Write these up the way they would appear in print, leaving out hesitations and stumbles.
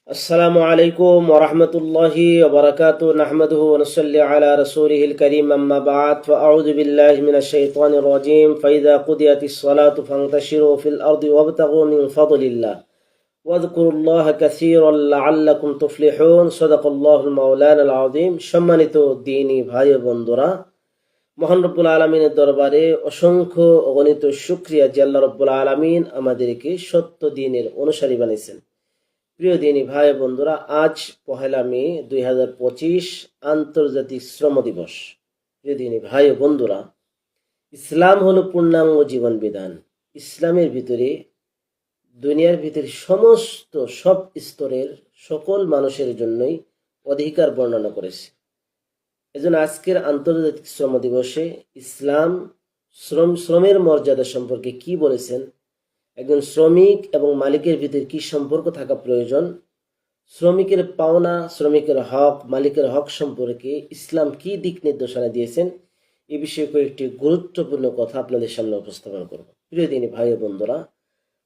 السلام عليكم ورحمة الله وبركاته نحمده ونصلي على رسوله الكريم أما بعد فأعوذ بالله من الشيطان الرجيم فإذا قضيت الصلاة فانتشروا في الأرض وابتغوا من فضل الله واذكروا الله كثيرا لعلكم تفلحون صدق الله المولانا العظيم সম্মানিত দিনী ভাই ও বন্ধুরা মহান রব্বুল আলামিনের দরবারে অসংখ্য অগণিত শুকরিয়া যে আল্লাহ রব্বুল আলামিন আমাদেরকে সত্য দ্বীনের অনুসারী বানিয়েছেন। প্রিয় দিনী ভাই বন্ধুরা, আজ 1 মে 2025 আন্তর্জাতিক শ্রম দিবস। প্রিয় দিনী ভাই বন্ধুরা, ইসলাম হলো পূর্ণাঙ্গ জীবন বিধান। ইসলামের ভিতরে দুনিয়ার ভিতরে সমস্ত সব স্তরের সকল মানুষের জন্যই অধিকার বর্ণনা করেছে। এজন্য আজকের আন্তর্জাতিক শ্রম দিবসে ইসলাম শ্রমের মর্যাদা সম্পর্কে কি বলেছেন, একজন শ্রমিক এবং মালিকের ভিতরে কি সম্পর্ক থাকা প্রয়োজন, শ্রমিকের পাওনা, শ্রমিকের হক, মালিকের হক সম্পর্কে ইসলাম কি দিক নির্দেশনা দিয়েছেন, এ বিষয়ে কয়েকটি গুরুত্বপূর্ণ কথা আপনাদের সামনে উপস্থাপন করব। প্রিয় দিনী ভাই ও বন্ধুরা,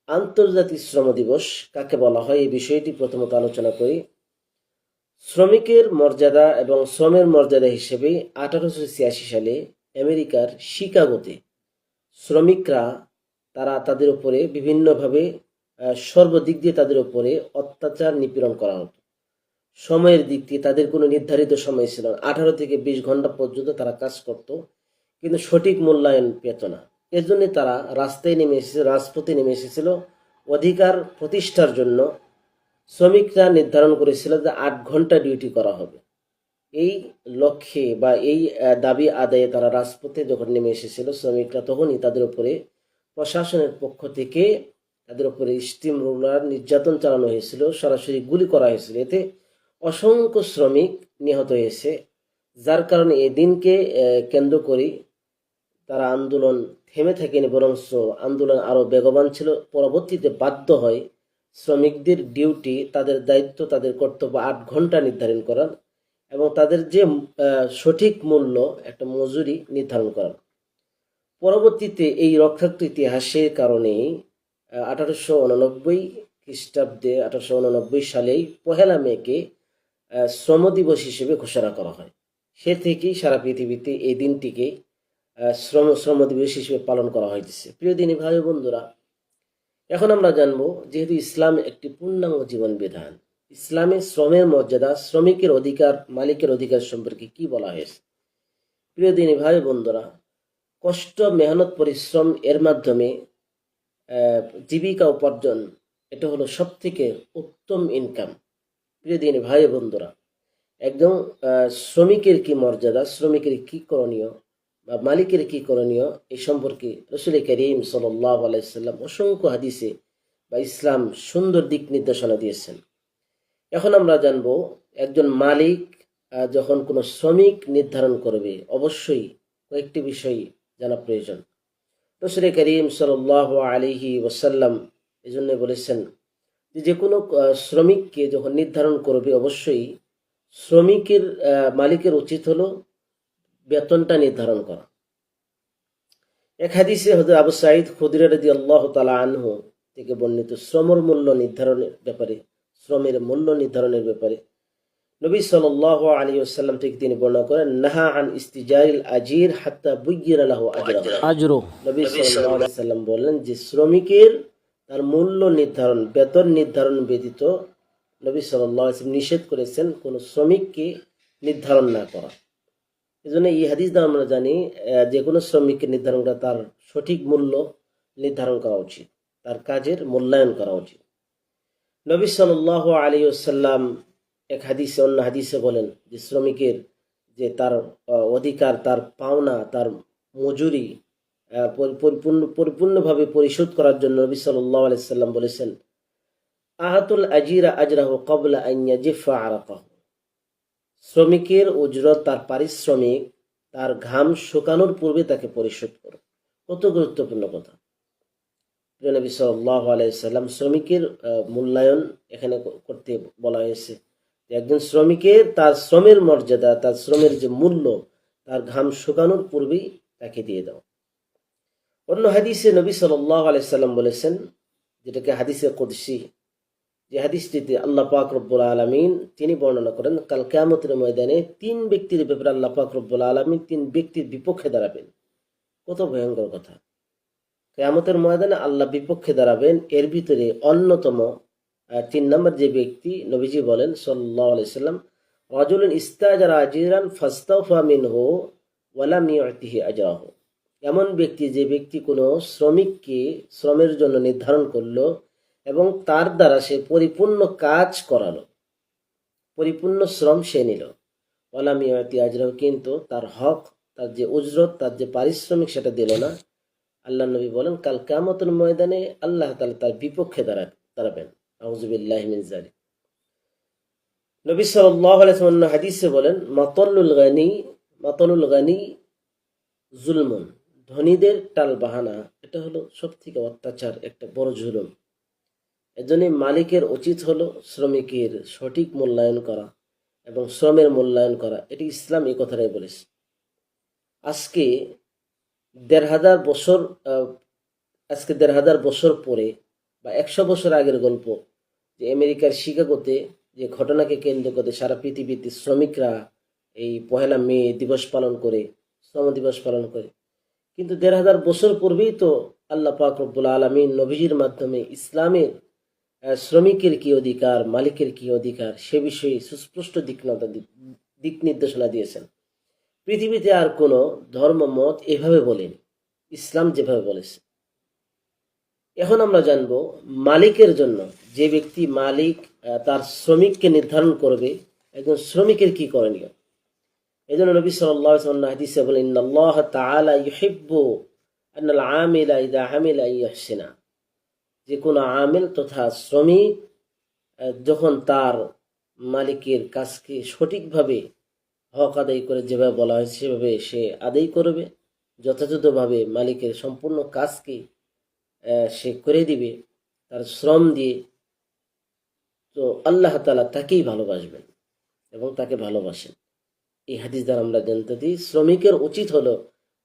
আন্তর্জাতিক শ্রম দিবস কাকে বলা হয় এই বিষয়টি প্রথমত আলোচনা করি। শ্রমিকের মর্যাদা এবং শ্রমের মর্যাদা হিসেবে 1886 সালে আমেরিকার শিকাগোতে শ্রমিকরা তাদের উপরে বিভিন্নভাবে সর্বদিক দিয়ে তাদের উপরে অত্যাচার নিপীড়ন করা হতো। সময়ের দিক দিয়ে তাদের কোনো নির্ধারিত সময় ছিল না। 18 থেকে 20 ঘন্টা পর্যন্ত তারা কাজ করত, কিন্তু সঠিক মূল্যায়ন পেত না। এর জন্য তারা রাজপথে নেমে এসেছিল অধিকার প্রতিষ্ঠার জন্য। শ্রমিকরা নির্ধারণ করেছিল যে 8 ঘন্টা ডিউটি করা হবে। এই লক্ষ্যে বা এই দাবি আদায়ে তারা রাজপথে যখন নেমে এসেছিল শ্রমিকরা, তখনই তাদের উপরে প্রশাসনের পক্ষ থেকে তাদের উপরে স্টিম রোলার নির্যাতন চালানো হয়েছিল, সরাসরি গুলি করা হয়েছিল। এতে অসংখ্য শ্রমিক নিহত হয়েছে, যার কারণে এই দিনকে কেন্দ্র করে তারা আন্দোলন থেমে থাকেনি, বরং আন্দোলন আরো বেগবান ছিল। পরবর্তীতে বাধ্য হয় শ্রমিকদের ডিউটি, তাদের দায়িত্ব, তাদের কর্তব্য 8 ঘন্টা নির্ধারণ করার এবং তাদের যে সঠিক মূল্য, একটা মজুরি নির্ধারণ করার। পরবর্তীতে এই রক্তাক্ত ইতিহাসের কারণে 1889 খ্রিস্টাব্দে 1889 সালেই 1 মেকে শ্রম দিবস হিসেবে ঘোষণা করা হয়। সে থেকেই সারা পৃথিবীতে এই দিনটিকে শ্রম দিবস হিসেবে পালন করা হয়েছে। প্রিয় দিনী ভাই বন্ধুরা, এখন আমরা জানবো, যেহেতু ইসলাম একটি পূর্ণাঙ্গ জীবন বিধান, ইসলামে শ্রমের মর্যাদা, শ্রমিকের অধিকার, মালিকের অধিকার সম্পর্কে কি বলা হয়েছে। প্রিয় দিনী ভাই বন্ধুরা, কষ্ট, মেহনত, পরিশ্রম এর মাধ্যমে জীবিকা উপার্জন, এটা হলো সব থেকে উত্তম ইনকাম। প্রিয় দিনী ভাই বন্ধুরা, একদম শ্রমিকের কি মর্যাদা, শ্রমিকের কি করণীয় বা মালিকের কি করণীয়, এই সম্পর্কে রাসূল করিম সাল্লাল্লাহু আলাইহি ওয়াসাল্লাম অসংখ্য হাদিসে বা ইসলাম সুন্দর দিক নির্দেশনা দিয়েছেন। এখন আমরা জানবো, একজন মালিক যখন কোনো শ্রমিক নির্ধারণ করবে, অবশ্যই কয়েকটি বিষয় জানা প্রয়োজন। রাসূল করিম সাল্লাল্লাহু আলাইহি ওয়াসাল্লাম এজন্য বলেছেন যে কোনো শ্রমিককে যখন নির্ধারণ করবে, অবশ্যই শ্রমিকের মালিকের উচিত হলো বেতনটা নির্ধারণ করা। এক হাদিসে হযরত আবু সাঈদ খুদরি রাদিয়াল্লাহু তাআলা আনহু থেকে বর্ণিত শ্রমের মূল্য নির্ধারণের ব্যাপারে নবী সাল্লাল্লাহু আলাইহি ওয়াসাল্লাম থেকে তিনি বর্ণনা করেন, নাহা আন ইস্তিজারিল আজির হাত্তা বুয়্যিরা লাহু আজরু। নবী সাল্লাল্লাহু আলাইহি ওয়াসাল্লাম বলেন যে শ্রমিকের তার মূল্য নির্ধারণ, বেতন নির্ধারণ ব্যতীত নবী সাল্লাল্লাহু আলাইহি ওয়াসাল্লাম নিষেধ করেছেন কোন শ্রমিককে নির্ধারণ না করা। এজন্য এই হাদিস দ্বারা আমরা জানি যে কোনো শ্রমিককে নির্ধারণ করা, তার সঠিক মূল্য নির্ধারণ করা উচিত, তার কাজের মূল্যায়ন করা উচিত। নবী সাল্লাল্লাহু আলাইহি ওয়াসাল্লাম এক হাদিসে, অন্য হাদিসে বলেন যে শ্রমিকের যে তার অধিকার, তার পাওনা, তার মজুরি পরিপূর্ণভাবে পরিশোধ করার জন্য নবী সাল্লাল্লাহু আলাইহি ওয়াসাল্লাম বলেছেন, আহাতুল আজিরা আজরাহু ক্বাবলা আন ইয়াজিফা আরাকাহু। শ্রমিকের উজরত, তার পারিশ্রমিক, তার ঘাম শুকানোর পূর্বে তাকে পরিশোধ করো। কত গুরুত্বপূর্ণ কথা। প্রিয় নবী সাল্লাল্লাহু আলাইহি ওয়াসাল্লাম শ্রমিকের মূল্যায়ন এখানে করতে বলা হয়েছে। একজন শ্রমিকের তার শ্রমের মর্যাদা, তার শ্রমের যে মূল্য, তার ঘাম শুকানোর পূর্বেই তাকে দিয়ে দাও। অন্য হাদিসে নবী সাল্লাল্লাহু আলাইহি ওয়াসাল্লাম বলেছেন, যেটাকে হাদিসে কুদসি, যে হাদিসটিতে আল্লাহ পাক রব্বুল আলামিন তিনি বর্ণনা করেন কাল কিয়ামতের ময়দানে 3 ব্যক্তির ব্যাপারে আল্লাহ পাক রব্বুল আলামিন 3 ব্যক্তির বিপক্ষে দাঁড়াবেন। কত ভয়ঙ্কর কথা! কিয়ামতের ময়দানে আল্লাহ বিপক্ষে দাঁড়াবেন। এর ভিতরে অন্যতম 3 নম্বর যে ব্যক্তি, নবীজি বলেন সাল্লাল্লাহু আলাইহি সাল্লাম, রাজুলুন ইস্তাজারা আজিরান ফাস্তাওফা মিনহু ওয়া লাম ইউতিহি আজরাহু। এমন ব্যক্তি যে ব্যক্তি কোনো শ্রমিককে শ্রমের জন্য নির্ধারণ করলো এবং তার দ্বারা সে পরিপূর্ণ কাজ করালো, পরিপূর্ণ শ্রম সে নিল, ওয়া লাম ইউতি আজরাহু, কিন্তু তার হক, তার যে উজরত, তার যে পারিশ্রমিক সেটা দিল না। আল্লাহ নবী বলেন কাল কিয়ামতের ময়দানে আল্লাহ তাআলা তার বিপক্ষে দাঁড়াবেন। আউযু বিল্লাহি মিন যালিক। নবী সাল্লাল্লাহু আলাইহি ওয়াসাল্লাম হাদিসে বলেন মাতালুল গানি জুলমুন, ধনীদের টাল বাহানা এটা হলো সবথেকে অত্যাচার, একটা বড় জুলুম। এজন্য মালিকের উচিত হলো শ্রমিকের সঠিক মূল্যায়ন করা এবং শ্রমের মূল্যায়ন করা। এটি ইসলাম এই কথাটাই বলেছে। আজকে ১,৫০০ বছর পরে বা ১০০ বছর আগের গল্প, যে আমেরিকার শিকাগোতে যে ঘটনাকে কেন্দ্র করে সারা পৃথিবীতে শ্রমিকরা এই ১লা মে দিবস পালন করে, শ্রম দিবস পালন করে। কিন্তু ১,৫০০ বছর পূর্বেই তো আল্লাহ পাক রব্বুল আলামিন নবীজির মাধ্যমে ইসলামের শ্রমিকের কি অধিকার, মালিকের কি অধিকার সে বিষয়ে সুস্পষ্ট দিক নির্দেশনা দিয়েছেন। পৃথিবীতে আর কোনো ধর্ম মত এভাবে বলেনি, ইসলাম যেভাবে বলেছে। এখন আমরা জানবো মালিকের জন্য, যে ব্যক্তি মালিক তার শ্রমিককে নির্ধারণ করবে, একজন শ্রমিকের কি করণীয়। এই জন্য নবী সাল্লাল্লাহু আলাইহি ওয়াসাল্লাম হাদিসে বলেন ইন্নাল্লাহ তাআলা ইউহিব্বু আন্নাল আমিলা ইযা আমিলা ইয়াহসিনা, যে কোনো আমিল তথা শ্রমিক যখন তার মালিকের কাজকে সঠিকভাবে হক আদায় করে, যেভাবে বলা হয়েছে সেভাবে সে আদায় করবে, যথাযথভাবে মালিকের সম্পূর্ণ কাজকে সে করে দিবে তার শ্রম দিয়ে, তো আল্লাহ তাআলা তাকেই ভালোবাসবেন এবং তাকে ভালোবাসেন। এই হাদিস দ্বারা আমরা জানতে দিই শ্রমিকের উচিত হলো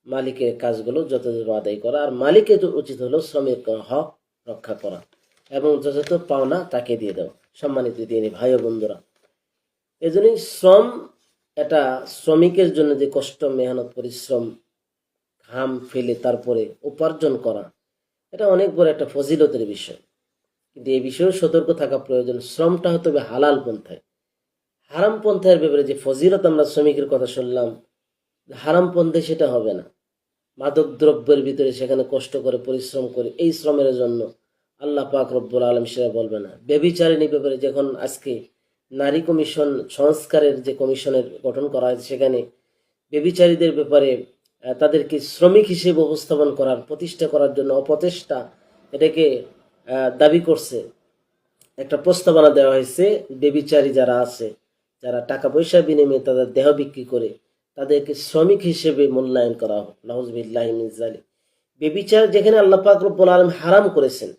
মালিকের কাজগুলো যথাযথ আদায় করা, আর মালিকের উচিত হলো শ্রমিকের হক রক্ষা করা এবং যথাযথ পাওনা তাকে দিয়ে দেওয়া। সম্মানিত দিনী ভাই ও বন্ধুরা, এই জন্যই শ্রম, এটা শ্রমিকের জন্য যে কষ্ট, মেহনত, পরিশ্রম, ঘাম ফেলে তারপরে উপার্জন করা, এটা অনেক বড় একটা ফজিলতের বিষয়। কিন্তু এই বিষয়েও সতর্ক থাকা প্রয়োজন। শ্রমটা হতে হবে হালাল পন্থায়। হারাম পন্থার ব্যাপারে যে ফজিলত আমরা শ্রমিকের কথা শুনলাম, হারাম পন্থায় সেটা হবে না। মাদক দ্রব্যের ভিতরে সেখানে কষ্ট করে পরিশ্রম করে এই শ্রমের জন্য আল্লাহ পাক রব্বুল আলামিন সেটা বলবে না। ব্যভিচারিণী ব্যাপারে যখন আজকে নারী কমিশন সংস্কারের যে কমিশনের গঠন করা হয়েছে, সেখানে ব্যভিচারীদের ব্যাপারে তাদেরকে শ্রমিক হিসেবে উপস্থাপন করার, প্রতিষ্ঠা করার জন্য অপচেষ্টা, এটাকে দাবি করছে। একটা প্রস্তাবনা দেওয়া হয়েছে, ব্যভিচারী যারা আছে, যারা টাকা পয়সা বিনিময়ে তাদের দেহ বিক্রি করে, তাদেরকে শ্রমিক হিসেবে মূল্যায়ন করা হোক। নাউযুবিল্লাহি মিন যালিক। ব্যভিচার যেখানে আল্লাহ পাক রব্বুল আলামিন হারাম করেছেন,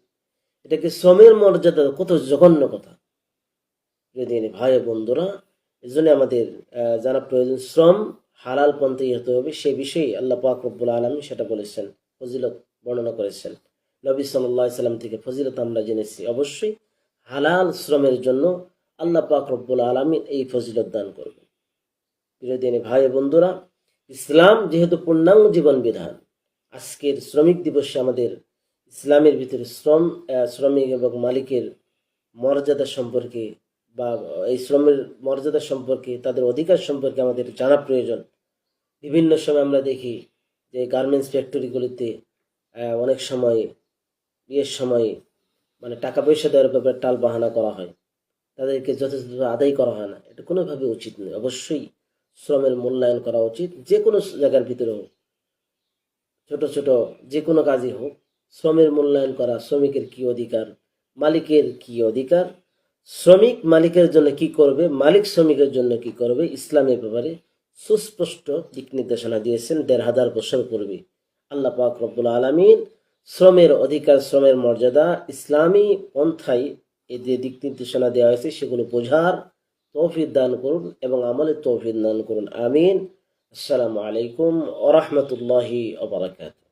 এটাকে শ্রমের মর্যাদা, কত জঘন্য কথা। যদি ভাই বন্ধুরা, এজন্য আমাদের জানা প্রয়োজন, শ্রম হালাল পন্থায় হতে হবে। সে বিষয়ে আল্লাহ পাক রব্বুল আলামিন সেটা বলেছেন, ফজিলত বর্ণনা করেছেন। নবী সাল্লাল্লাহু আলাইহি সাল্লাম থেকে ফজিলত আমরা জেনেছি। অবশ্যই হালাল শ্রমের জন্য আল্লাহ পাক রব্বুল আলামিন এই ফজিলত দান করবে। প্রিয় দিনী ভাই বন্ধুরা, ইসলাম যেহেতু পূর্ণাঙ্গ জীবন বিধান, আজকের শ্রমিক দিবসে আমাদের ইসলামের ভিতরে শ্রমিক এবং মালিকের মর্যাদা সম্পর্কে বা এই শ্রমের মর্যাদা সম্পর্কে, তাদের অধিকার সম্পর্কে আমাদের জানা প্রয়োজন। বিভিন্ন সময় আমরা দেখি যে গার্মেন্টস ফ্যাক্টরিগুলিতে অনেক সময় বিয়ের সময় মানে টাকা পয়সা দেওয়ার ব্যাপারে টাল বাহানা করা হয়, তাদেরকে যথাযথ আদায় করা হয় না। এটা কোনোভাবে উচিত নয়। অবশ্যই শ্রমের মূল্যায়ন করা উচিত। যে কোনো জায়গার ভিতরে হোক, ছোট ছোট যে কোনো কাজই হোক, শ্রমের মূল্যায়ন করা, শ্রমিকের কি অধিকার, মালিকের কি অধিকার, শ্রমিক মালিকের জন্য কি করবে, মালিক শ্রমিকের জন্য কি করবে, ইসলামের ব্যাপারে সুস্পষ্ট দিক নির্দেশনা দিয়েছেন ১,৫০০ বছর পূর্বে। আল্লাহ পাক রব্বুল আলামিন শ্রমের অধিকার, শ্রমের মর্যাদা ইসলামী পন্থায় এই যে দিক নির্দেশনা দেওয়া হয়েছে সেগুলো বোঝার তৌফিক দান করুন এবং আমলের তৌফিক দান করুন। আমিন। আসসালামু আলাইকুম ওয়া রাহমাতুল্লাহি ওয়া বারাকাতুহু।